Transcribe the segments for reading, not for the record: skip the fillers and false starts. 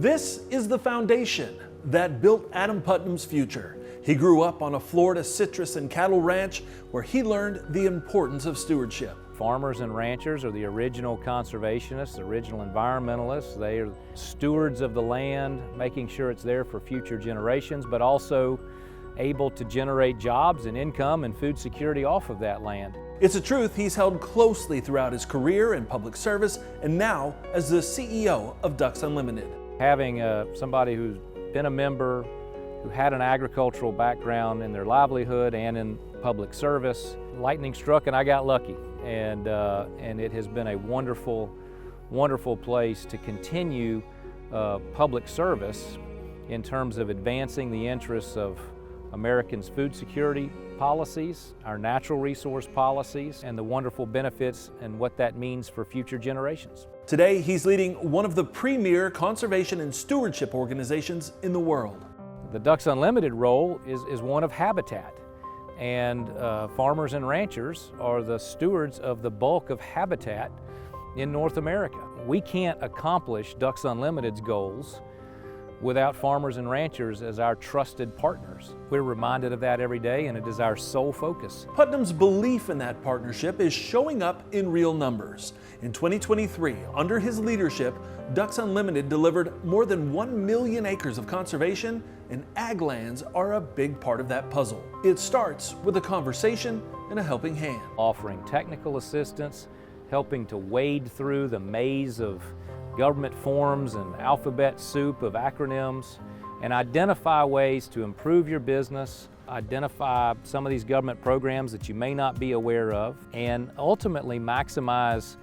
This is the foundation that built Adam Putnam's future. He grew up on a Florida citrus and cattle ranch where he learned the importance of stewardship. Farmers and ranchers are the original conservationists, the original environmentalists. They are stewards of the land, making sure it's there for future generations, but also able to generate jobs and income and food security off of that land. It's a truth he's held closely throughout his career in public service and now as the CEO of Ducks Unlimited. Having somebody who's been a member, who had an agricultural background in their livelihood and in public service, lightning struck and I got lucky. And it has been a wonderful, wonderful place to continue public service in terms of advancing the interests of Americans' food security policies, our natural resource policies, and the wonderful benefits and what that means for future generations. Today, he's leading one of the premier conservation and stewardship organizations in the world. The Ducks Unlimited role is one of habitat, and farmers and ranchers are the stewards of the bulk of habitat in North America. We can't accomplish Ducks Unlimited's goals without farmers and ranchers as our trusted partners. We're reminded of that every day, and it is our sole focus. Putnam's belief in that partnership is showing up in real numbers. In 2023, under his leadership, Ducks Unlimited delivered more than 1 million acres of conservation, and ag lands are a big part of that puzzle. It starts with a conversation and a helping hand. Offering technical assistance, helping to wade through the maze of government forms and alphabet soup of acronyms, and identify ways to improve your business, identify some of these government programs that you may not be aware of, and ultimately maximize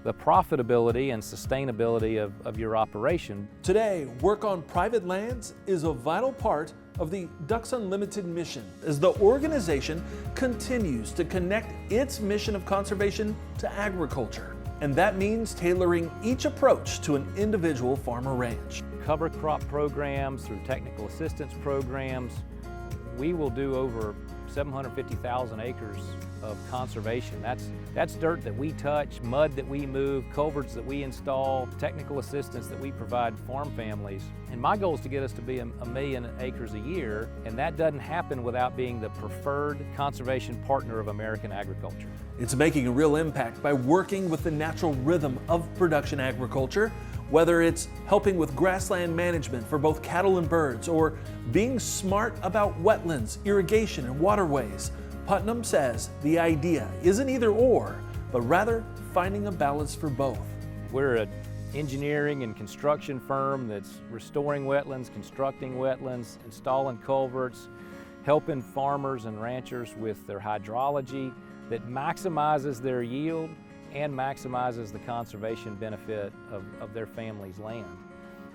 the profitability and sustainability of your operation. Today, work on private lands is a vital part of the Ducks Unlimited mission as the organization continues to connect its mission of conservation to agriculture. And that means tailoring each approach to an individual farm or ranch. Cover crop programs through technical assistance programs. We will do over 750,000 acres of conservation. That's dirt that we touch, mud that we move, culverts that we install, technical assistance that we provide farm families. And my goal is to get us to be a million acres a year, and that doesn't happen without being the preferred conservation partner of American agriculture. It's making a real impact by working with the natural rhythm of production agriculture, whether it's helping with grassland management for both cattle and birds, or being smart about wetlands, irrigation, and waterways. Putnam says the idea isn't either or, but rather finding a balance for both. We're an engineering and construction firm that's restoring wetlands, constructing wetlands, installing culverts, helping farmers and ranchers with their hydrology that maximizes their yield and maximizes the conservation benefit of their family's land.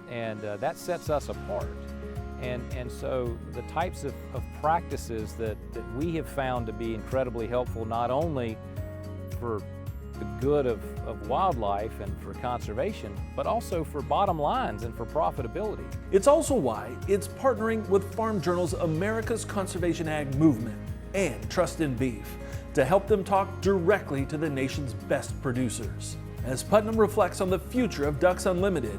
And that sets us apart. And so the types of practices that we have found to be incredibly helpful, not only for the good of wildlife and for conservation, but also for bottom lines and for profitability. It's also why it's partnering with Farm Journal's America's Conservation Ag Movement and Trust in Beef to help them talk directly to the nation's best producers. As Putnam reflects on the future of Ducks Unlimited,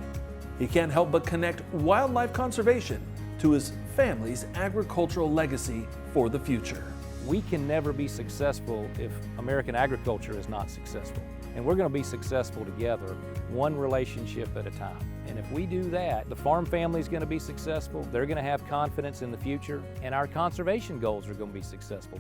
he can't help but connect wildlife conservation to his family's agricultural legacy for the future. We can never be successful if American agriculture is not successful. And we're going to be successful together, one relationship at a time. And if we do that, the farm family is going to be successful, they're going to have confidence in the future, and our conservation goals are going to be successful.